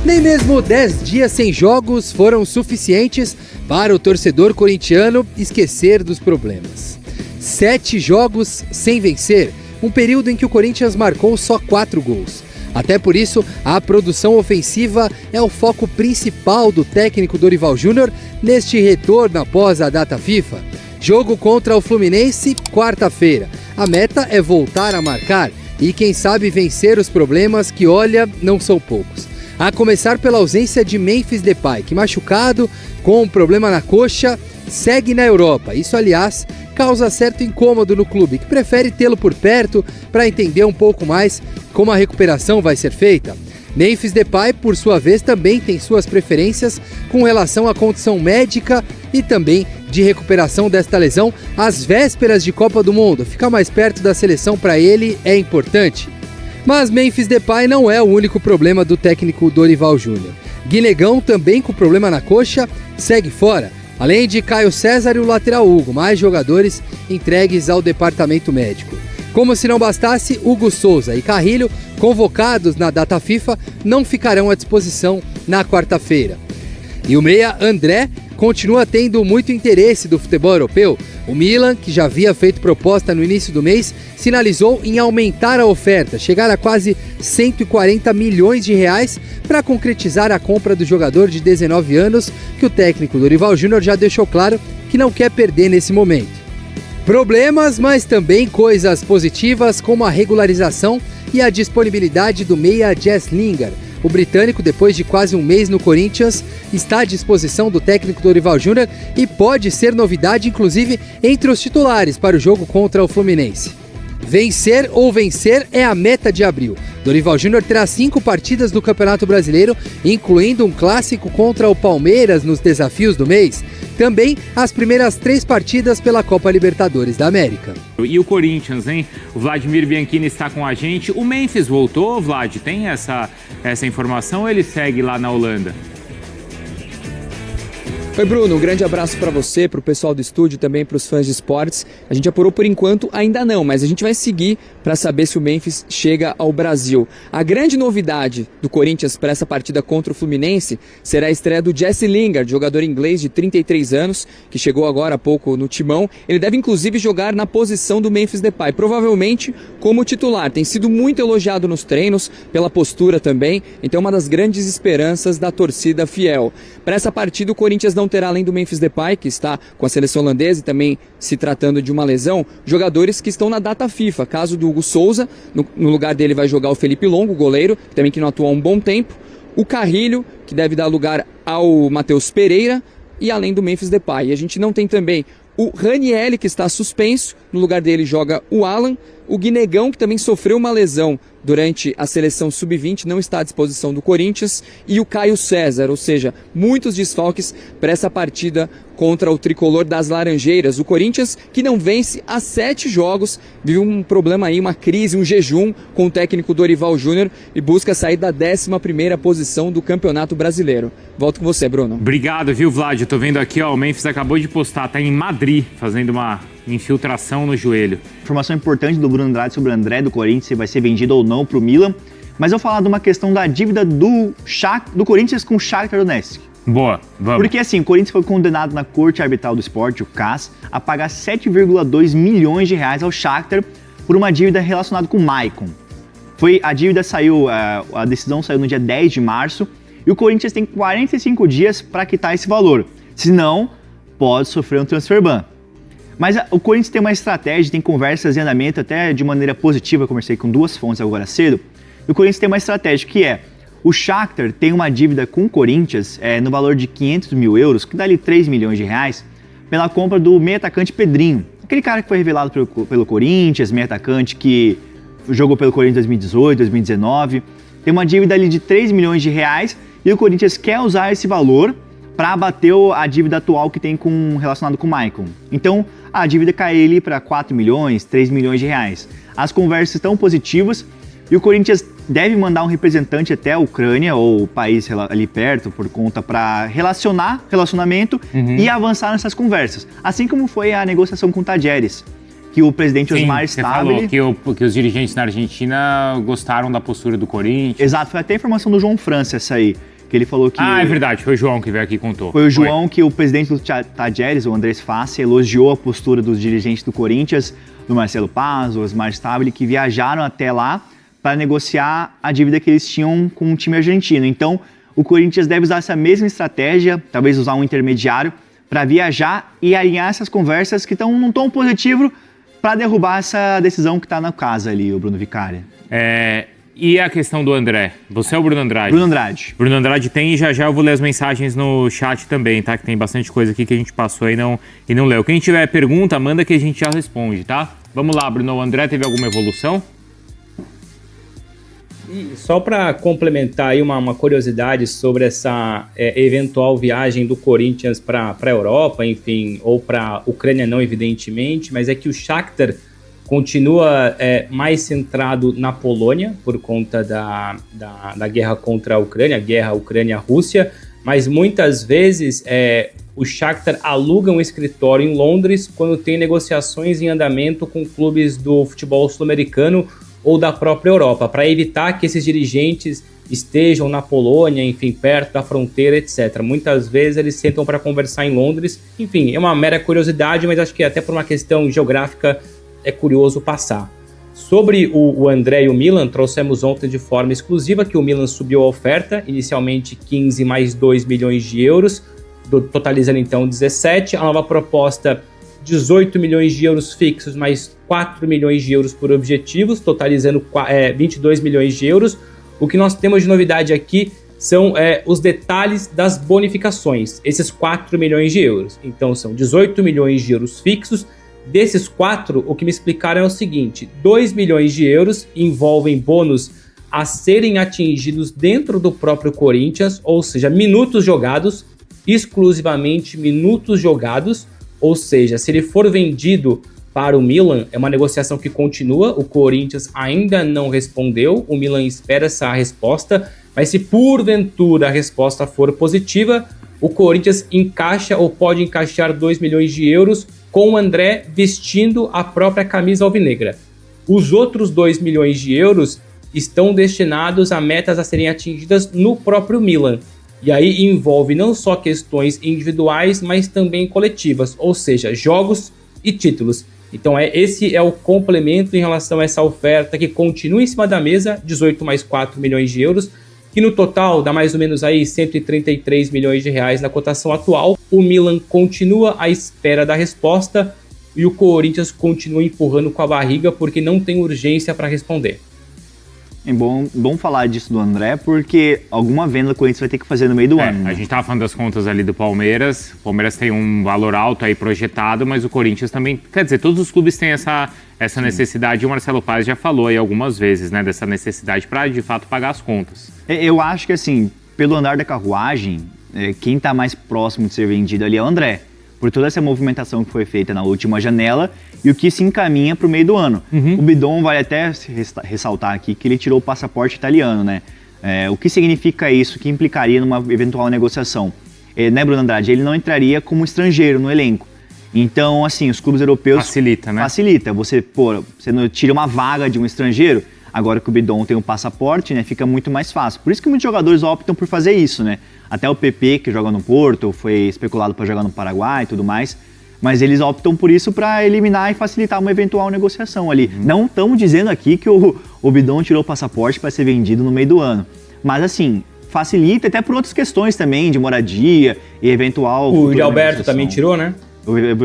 Nem mesmo 10 dias sem jogos foram suficientes para o torcedor corintiano esquecer dos problemas. 7 jogos sem vencer, um período em que o Corinthians marcou só 4 gols. Até por isso, a produção ofensiva é o foco principal do técnico Dorival Júnior neste retorno após a data FIFA. Jogo contra o Fluminense, quarta-feira. A meta é voltar a marcar e, quem sabe, vencer os problemas que, olha, não são poucos. A começar pela ausência de Memphis Depay, que, machucado, com um problema na coxa, segue na Europa. Isso, aliás, causa certo incômodo no clube, que prefere tê-lo por perto para entender um pouco mais como a recuperação vai ser feita. Memphis Depay, por sua vez, também tem suas preferências com relação à condição médica e também de recuperação desta lesão às vésperas de Copa do Mundo. Ficar mais perto da seleção para ele é importante. Mas Memphis Depay não é o único problema do técnico Dorival Júnior. Guinegão, também com problema na coxa, segue fora. Além de Caio César e o lateral Hugo, mais jogadores entregues ao departamento médico. Como se não bastasse, Hugo Souza e Carrilho, convocados na data FIFA, não ficarão à disposição na quarta-feira. E o meia André continua tendo muito interesse do futebol europeu. O Milan, que já havia feito proposta no início do mês, sinalizou em aumentar a oferta, chegar a quase 140 milhões de reais para concretizar a compra do jogador de 19 anos, que o técnico Dorival Júnior já deixou claro que não quer perder nesse momento. Problemas, mas também coisas positivas, como a regularização e a disponibilidade do meia Jess Lingard. O britânico, depois de quase um mês no Corinthians, está à disposição do técnico Dorival Júnior e pode ser novidade, inclusive, entre os titulares para o jogo contra o Fluminense. Vencer ou vencer é a meta de abril. Dorival Júnior terá 5 partidas do Campeonato Brasileiro, incluindo um clássico contra o Palmeiras nos desafios do mês. Também as primeiras 3 partidas pela Copa Libertadores da América. E o Corinthians, hein? O Vladimir Bianchini está com a gente. O Memphis voltou, Vlad? Tem essa informação ou ele segue lá na Holanda? Oi, Bruno, um grande abraço para você, para o pessoal do estúdio, também para os fãs de esportes. A gente apurou por enquanto, ainda não, mas a gente vai seguir para saber se o Memphis chega ao Brasil. A grande novidade do Corinthians para essa partida contra o Fluminense será a estreia do Jesse Lingard, jogador inglês de 33 anos, que chegou agora há pouco no timão. Ele deve inclusive jogar na posição do Memphis Depay, provavelmente como titular. Tem sido muito elogiado nos treinos, pela postura também, então é uma das grandes esperanças da torcida fiel. Para essa partida o Corinthians não terá, além do Memphis Depay, que está com a seleção holandesa e também se tratando de uma lesão, jogadores que estão na data FIFA. Caso do Hugo Souza, no lugar dele vai jogar o Felipe Longo, goleiro, também que não atua há um bom tempo, o Carrilho, que deve dar lugar ao Matheus Pereira, e além do Memphis Depay. E a gente não tem também o Ranieri, que está suspenso, no lugar dele joga o Alan, o Guinegão, que também sofreu uma lesão durante a seleção sub-20, não está à disposição do Corinthians, e o Caio César, ou seja, muitos desfalques para essa partida contra o tricolor das Laranjeiras. O Corinthians, que não vence há 7 jogos, vive um problema aí, uma crise, um jejum com o técnico Dorival Júnior e busca sair da 11ª posição do Campeonato Brasileiro. Volto com você, Bruno. Obrigado, viu, Vlad? Eu tô vendo aqui, ó, o Memphis acabou de postar, tá em Madrid, fazendo uma infiltração no joelho. Informação importante do Bruno Andrade sobre o André do Corinthians, se vai ser vendido ou não para o Milan. Mas eu vou falar de uma questão da dívida do Corinthians com o Shakhtar Donetsk. Boa, vamos. Porque assim, o Corinthians foi condenado na Corte Arbitral do Esporte, o CAS, a pagar 7,2 milhões de reais ao Shakhtar por uma dívida relacionada com o Maicon. A decisão saiu no dia 10 de março e o Corinthians tem 45 dias para quitar esse valor. Senão, pode sofrer um transfer ban. Mas o Corinthians tem uma estratégia, tem conversas em andamento até de maneira positiva, eu conversei com 2 fontes agora cedo, e o Corinthians tem uma estratégia que é, o Shakhtar tem uma dívida com o Corinthians no valor de 500 mil euros, que dá ali 3 milhões de reais, pela compra do meio atacante Pedrinho, aquele cara que foi revelado pelo Corinthians, meio atacante que jogou pelo Corinthians em 2018, 2019, tem uma dívida ali de 3 milhões de reais e o Corinthians quer usar esse valor para abater a dívida atual que tem relacionado com o Maicon. Então, a dívida cai ali para 4 milhões, 3 milhões de reais. As conversas estão positivas e o Corinthians deve mandar um representante até a Ucrânia ou o país ali perto por conta para relacionamento e avançar nessas conversas. Assim como foi a negociação com o Tadieres, que o presidente Osmar Stabile... Falou que os dirigentes na Argentina gostaram da postura do Corinthians. Exato, foi até a informação do João França essa aí. que ele falou que... Ah, é verdade, foi o João que veio aqui e contou. Foi o João que o presidente do Tajeres, o Andrés Fassi, elogiou a postura dos dirigentes do Corinthians, do Marcelo Paz, do Osmar Stabile, que viajaram até lá para negociar a dívida que eles tinham com o time argentino. Então, o Corinthians deve usar essa mesma estratégia, talvez usar um intermediário, para viajar e alinhar essas conversas que estão num tom positivo para derrubar essa decisão que está na casa ali, o Bruno Vicari. E a questão do André? Você é o Bruno Andrade? Bruno Andrade. Bruno Andrade tem, e já eu vou ler as mensagens no chat também, tá? Que tem bastante coisa aqui que a gente passou e não leu. Quem tiver pergunta, manda que a gente já responde, tá? Vamos lá, Bruno. O André teve alguma evolução? E só para complementar aí uma curiosidade sobre essa eventual viagem do Corinthians para a Europa, enfim, ou para a Ucrânia não, evidentemente, mas é que o Shakhtar continua mais centrado na Polônia por conta da guerra contra a Ucrânia, guerra Ucrânia-Rússia, mas muitas vezes o Shakhtar aluga um escritório em Londres quando tem negociações em andamento com clubes do futebol sul-americano ou da própria Europa, para evitar que esses dirigentes estejam na Polônia, enfim, perto da fronteira, etc. Muitas vezes eles sentam para conversar em Londres, enfim, é uma mera curiosidade, mas acho que até por uma questão geográfica é curioso passar. Sobre o André e o Milan, trouxemos ontem de forma exclusiva que o Milan subiu a oferta, inicialmente 15 mais 2 milhões de euros, totalizando então 17. A nova proposta, 18 milhões de euros fixos mais 4 milhões de euros por objetivos, totalizando 22 milhões de euros. O que nós temos de novidade aqui são os detalhes das bonificações, esses 4 milhões de euros. Então são 18 milhões de euros fixos. Desses 4, o que me explicaram é o seguinte: 2 milhões de euros envolvem bônus a serem atingidos dentro do próprio Corinthians, ou seja, minutos jogados, exclusivamente minutos jogados, ou seja, se ele for vendido para o Milan, é uma negociação que continua, o Corinthians ainda não respondeu, o Milan espera essa resposta, mas se porventura a resposta for positiva, o Corinthians encaixa ou pode encaixar 2 milhões de euros com o André vestindo a própria camisa alvinegra. Os outros 2 milhões de euros estão destinados a metas a serem atingidas no próprio Milan. E aí envolve não só questões individuais, mas também coletivas, ou seja, jogos e títulos. Então esse é o complemento em relação a essa oferta que continua em cima da mesa, 18 mais 4 milhões de euros, que no total dá mais ou menos aí 133 milhões de reais na cotação atual. O Milan continua à espera da resposta e o Corinthians continua empurrando com a barriga porque não tem urgência para responder. É bom falar disso do André, porque alguma venda o Corinthians vai ter que fazer no meio do ano. A gente estava falando das contas ali do Palmeiras. O Palmeiras tem um valor alto aí projetado, mas o Corinthians também... Quer dizer, todos os clubes têm essa necessidade, e o Marcelo Paz já falou aí algumas vezes, né, dessa necessidade para, de fato, pagar as contas. Eu acho que, assim, pelo andar da carruagem, quem está mais próximo de ser vendido ali é o André, por toda essa movimentação que foi feita na última janela e o que se encaminha para o meio do ano. O Bidon vai até ressaltar aqui que ele tirou o passaporte italiano, né? O que significa isso? O que implicaria numa eventual negociação? Né, Bruno Andrade? Ele não entraria como estrangeiro no elenco. Então, assim, os clubes europeus... Facilita, né? Facilita. Você não tira uma vaga de um estrangeiro, agora que o Bidon tem um passaporte, né, fica muito mais fácil. Por isso que muitos jogadores optam por fazer isso, né? Até o PP, que joga no Porto, foi especulado para jogar no Paraguai e tudo mais. Mas eles optam por isso para eliminar e facilitar uma eventual negociação ali. Não estamos dizendo aqui que o Bidon tirou o passaporte para ser vendido no meio do ano. Mas, assim, facilita até por outras questões também, de moradia e eventual... O Alberto também tirou, né?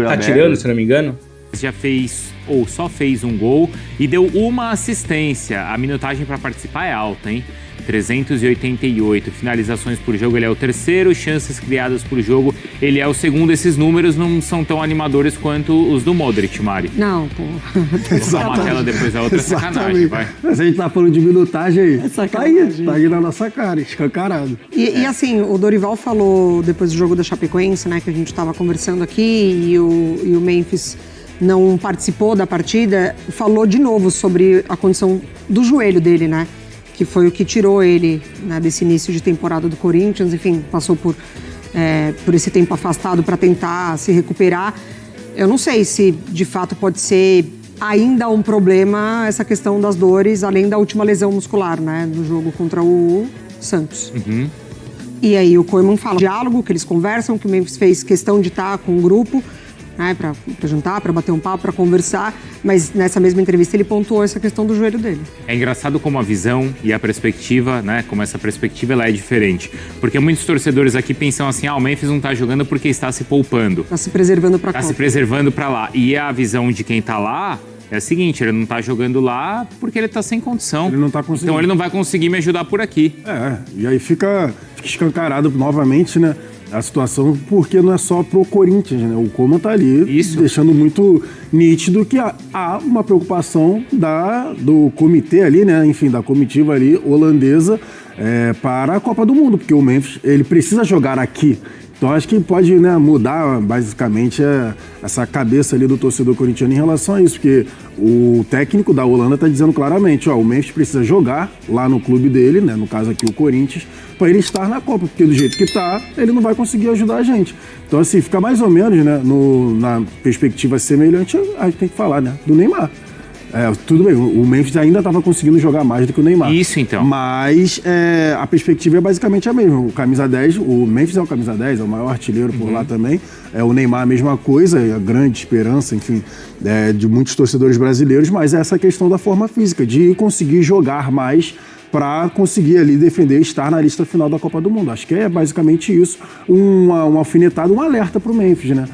Tá tirando, se não me engano. Já fez, ou só fez um gol e deu uma assistência. A minutagem para participar é alta, hein? 388 finalizações por jogo, ele é o terceiro, chances criadas por jogo, ele é o segundo. Esses números não são tão animadores quanto os do Modric, Mari. Não, pô. Vou botar uma tela depois da outra, sacanagem, vai. Mas a gente tá falando de minutagem aí. Tá aí na nossa cara, escancarado. E assim, o Dorival falou depois do jogo da Chapecoense, né, que a gente tava conversando aqui, e o Memphis não participou da partida, falou de novo sobre a condição do joelho dele, né? Que foi o que tirou ele, né, desse início de temporada do Corinthians, enfim, passou por esse tempo afastado para tentar se recuperar. Eu não sei se de fato pode ser ainda um problema essa questão das dores, além da última lesão muscular, né, do jogo contra o Santos. E aí o Koeman fala diálogo, que eles conversam, que o Memphis fez questão de estar com o grupo, né, para jantar, para bater um papo, para conversar, mas nessa mesma entrevista ele pontuou essa questão do joelho dele. É engraçado como a visão e a perspectiva, né, como essa perspectiva ela é diferente, porque muitos torcedores aqui pensam assim, o Memphis não tá jogando porque está se poupando. Está se preservando para Tá se preservando para lá. E a visão de quem tá lá é a seguinte, ele não tá jogando lá porque ele tá sem condição. Ele não tá conseguindo. Então ele não vai conseguir me ajudar por aqui. E aí fica escancarado novamente, né? A situação, porque não é só pro Corinthians, né? O Koeman tá ali deixando muito nítido que há uma preocupação do comitê ali, né? Enfim, da comitiva ali holandesa para a Copa do Mundo, porque o Memphis, ele precisa jogar aqui. Então acho que pode, né, mudar basicamente essa cabeça ali do torcedor corintiano em relação a isso, porque o técnico da Holanda está dizendo claramente, o Memphis precisa jogar lá no clube dele, né, no caso aqui o Corinthians, para ele estar na Copa, porque do jeito que está, ele não vai conseguir ajudar a gente. Então assim, fica mais ou menos, né, na perspectiva semelhante, a gente tem que falar, né, do Neymar. Tudo bem, o Memphis ainda estava conseguindo jogar mais do que o Neymar. Isso, então. Mas a perspectiva é basicamente a mesma. O camisa 10, o Memphis é o camisa 10, é o maior artilheiro por lá também. O Neymar a mesma coisa, a grande esperança, enfim, de muitos torcedores brasileiros, mas é essa questão da forma física, de conseguir jogar mais para conseguir ali defender, estar na lista final da Copa do Mundo. Acho que é basicamente isso, uma alfinetada, um alerta para o Memphis, né?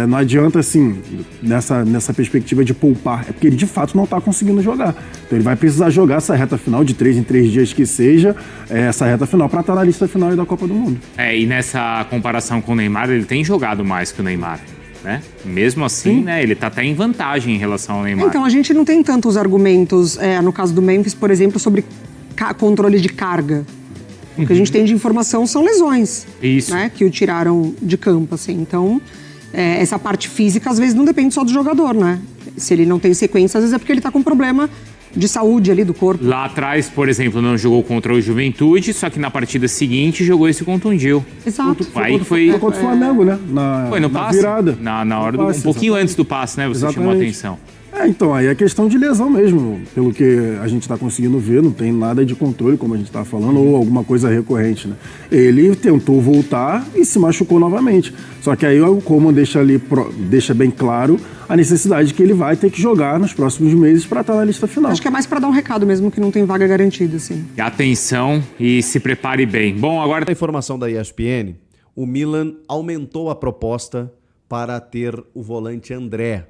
Não adianta, assim, nessa perspectiva de poupar, porque ele de fato não está conseguindo jogar. Então ele vai precisar jogar essa reta final de 3 em 3 dias que seja, essa reta final para estar na lista final da Copa do Mundo. E nessa comparação com o Neymar, ele tem jogado mais que o Neymar, né? Mesmo assim, né, ele tá até em vantagem em relação ao Neymar. Então, a gente não tem tantos argumentos, no caso do Memphis, por exemplo, sobre controle de carga. O que a gente tem de informação são lesões. Isso. Né, que o tiraram de campo, assim. Então, essa parte física, às vezes, não depende só do jogador, né? Se ele não tem sequência, às vezes é porque ele tá com problema de saúde ali do corpo. Lá atrás, por exemplo, não jogou contra o Juventude, só que na partida seguinte jogou e se contundiu. Exato. Aí foi contra o Flamengo, né? Foi no passe? Virada. Na hora um pouquinho antes do passe, né? Você chamou a atenção. Então, aí é questão de lesão mesmo, pelo que a gente está conseguindo ver, não tem nada de controle, como a gente está falando, ou alguma coisa recorrente, né? Ele tentou voltar e se machucou novamente. Só que aí o Koeman deixa bem claro a necessidade de que ele vai ter que jogar nos próximos meses para estar na lista final. Acho que é mais para dar um recado mesmo, que não tem vaga garantida, assim. Atenção e se prepare bem. Bom, agora... A informação da ESPN, o Milan aumentou a proposta para ter o volante André,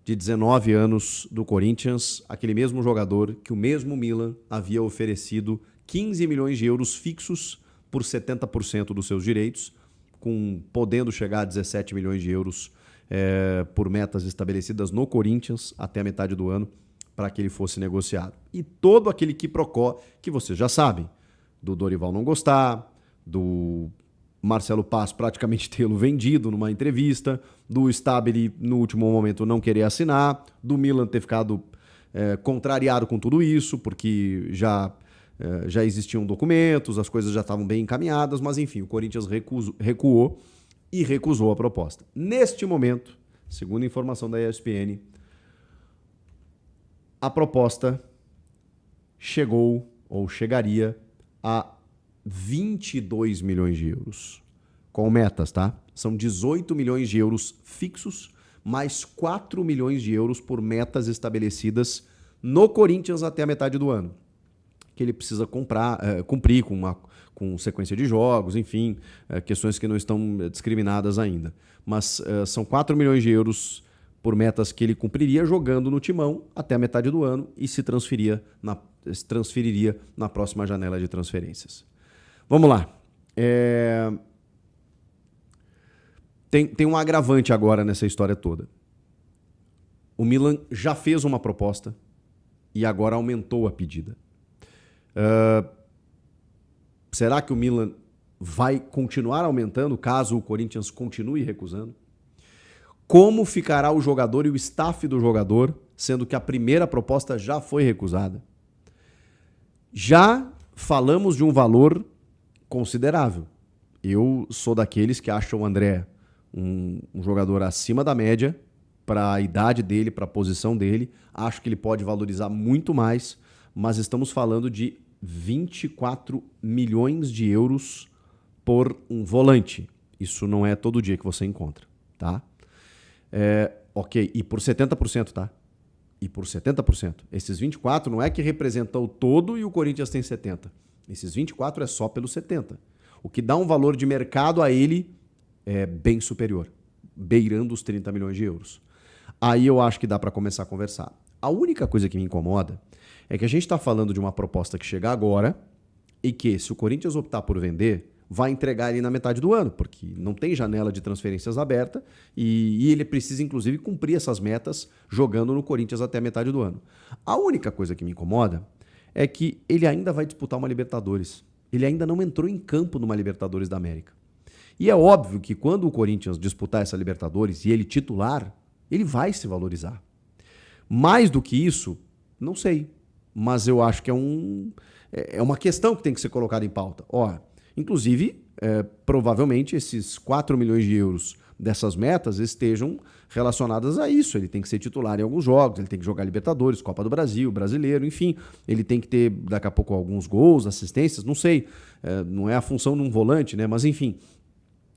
de 19 anos, do Corinthians, aquele mesmo jogador que o mesmo Milan havia oferecido 15 milhões de euros fixos por 70% dos seus direitos, podendo chegar a 17 milhões de euros por metas estabelecidas no Corinthians até a metade do ano, para que ele fosse negociado. E todo aquele quiprocó que vocês já sabem, do Dorival não gostar, do Marcelo Paes praticamente tê-lo vendido numa entrevista, do Stabile no último momento não querer assinar, do Milan ter ficado contrariado com tudo isso, porque já existiam documentos, as coisas já estavam bem encaminhadas, mas enfim, o Corinthians recuou e recusou a proposta. Neste momento, segundo a informação da ESPN, a proposta chegou ou chegaria a 22 milhões de euros. Com metas, tá? São 18 milhões de euros fixos, mais 4 milhões de euros por metas estabelecidas no Corinthians até a metade do ano. Que ele precisa cumprir com sequência de jogos, enfim, questões que não estão discriminadas ainda. Mas são 4 milhões de euros por metas que ele cumpriria jogando no Timão até a metade do ano e se transferiria na próxima janela de transferências. Vamos lá. Tem um agravante agora nessa história toda. O Milan já fez uma proposta e agora aumentou a pedida. Será que o Milan vai continuar aumentando caso o Corinthians continue recusando? Como ficará o jogador e o staff do jogador, sendo que a primeira proposta já foi recusada? Já falamos de um valor considerável. Eu sou daqueles que acham o André um jogador acima da média para a idade dele, para a posição dele. Acho que ele pode valorizar muito mais, mas estamos falando de 24 milhões de euros por um volante. Isso não é todo dia que você encontra, tá? Ok, e por 70%, tá? E por 70%. Esses 24 não é que representam o todo e o Corinthians tem 70. Esses 24 é só pelo 70. O que dá um valor de mercado a ele é bem superior, beirando os 30 milhões de euros. Aí eu acho que dá para começar a conversar. A única coisa que me incomoda é que a gente está falando de uma proposta que chega agora e que, se o Corinthians optar por vender, vai entregar ali na metade do ano, porque não tem janela de transferências aberta e ele precisa, inclusive, cumprir essas metas jogando no Corinthians até a metade do ano. A única coisa que me incomoda é que ele ainda vai disputar uma Libertadores. Ele ainda não entrou em campo numa Libertadores da América. E é óbvio que quando o Corinthians disputar essa Libertadores e ele titular, ele vai se valorizar. Mais do que isso, não sei. Mas eu acho que é uma questão que tem que ser colocada em pauta. Inclusive, provavelmente esses 4 milhões de euros dessas metas estejam relacionadas a isso. Ele tem que ser titular em alguns jogos, ele tem que jogar Libertadores, Copa do Brasil, Brasileiro, enfim. Ele tem que ter, daqui a pouco, alguns gols, assistências, não sei. Não é a função de um volante, né? Mas, enfim,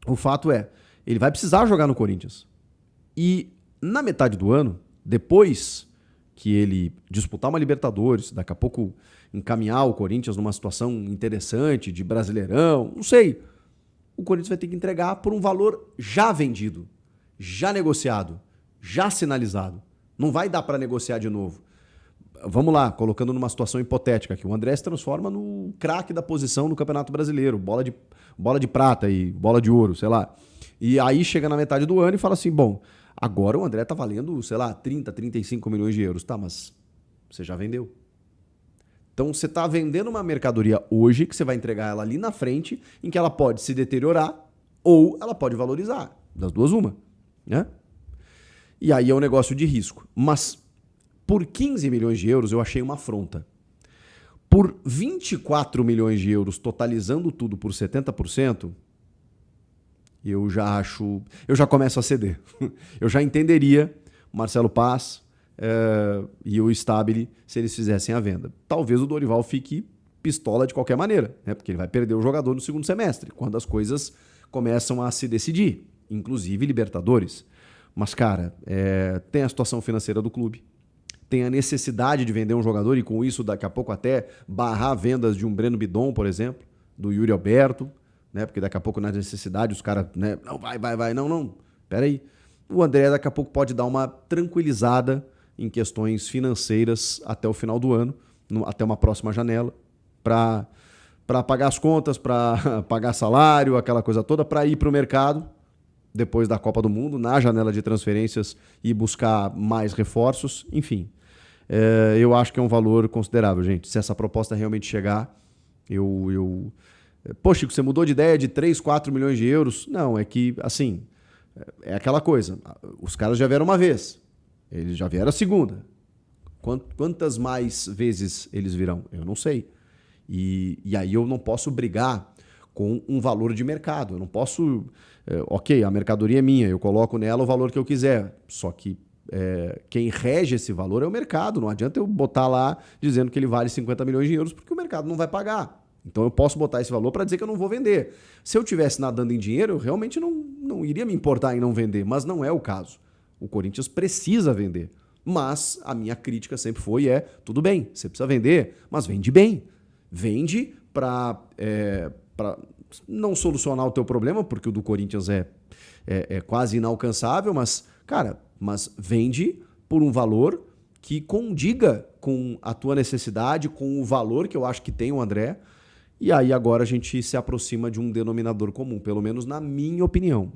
o fato é, ele vai precisar jogar no Corinthians. E na metade do ano, depois que ele disputar uma Libertadores, daqui a pouco encaminhar o Corinthians numa situação interessante de Brasileirão, não sei. O Corinthians vai ter que entregar por um valor já vendido, já negociado, já sinalizado. Não vai dar para negociar de novo. Vamos lá, colocando numa situação hipotética aqui. O André se transforma no craque da posição no Campeonato Brasileiro, bola de prata e bola de ouro, sei lá. E aí chega na metade do ano e fala assim, bom, agora o André tá valendo, sei lá, 30, 35 milhões de euros. Tá, mas você já vendeu. Então você está vendendo uma mercadoria hoje que você vai entregar ela ali na frente, em que ela pode se deteriorar ou ela pode valorizar. Das duas, uma. Né? E aí é um negócio de risco. Mas por 15 milhões de euros eu achei uma afronta. Por 24 milhões de euros, totalizando tudo por 70%, eu já começo a ceder. Eu já entenderia Marcelo Paz e o Stabile se eles fizessem a venda. Talvez o Dorival fique pistola de qualquer maneira, né? Porque ele vai perder o jogador no segundo semestre, quando as coisas começam a se decidir, inclusive Libertadores. Mas, cara, tem a situação financeira do clube, tem a necessidade de vender um jogador e com isso daqui a pouco até barrar vendas de um Breno Bidon, por exemplo, do Yuri Alberto, né? Porque daqui a pouco na necessidade os caras, né? Não, vai, não, peraí. O André daqui a pouco pode dar uma tranquilizada em questões financeiras até o final do ano, até uma próxima janela, para pagar as contas, para pagar salário, aquela coisa toda, para ir para o mercado depois da Copa do Mundo, na janela de transferências e buscar mais reforços, enfim. Eu acho que é um valor considerável, gente. Se essa proposta realmente chegar, Pô, Chico, você mudou de ideia de 3, 4 milhões de euros? Não, é que, assim, é aquela coisa. Os caras já vieram uma vez, eles já vieram a segunda. Quantas mais vezes eles virão? Eu não sei. E aí eu não posso brigar com um valor de mercado. Eu não posso... ok, a mercadoria é minha, eu coloco nela o valor que eu quiser. Só que quem rege esse valor é o mercado. Não adianta eu botar lá dizendo que ele vale 50 milhões de euros, porque o mercado não vai pagar. Então eu posso botar esse valor para dizer que eu não vou vender. Se eu estivesse nadando em dinheiro, eu realmente não iria me importar em não vender, mas não é o caso. O Corinthians precisa vender. Mas a minha crítica sempre foi, tudo bem, você precisa vender, mas vende bem. Vende para não solucionar o teu problema, porque o do Corinthians é quase inalcançável, mas, cara, vende por um valor que condiga com a tua necessidade, com o valor que eu acho que tem o André. E aí agora a gente se aproxima de um denominador comum, pelo menos na minha opinião.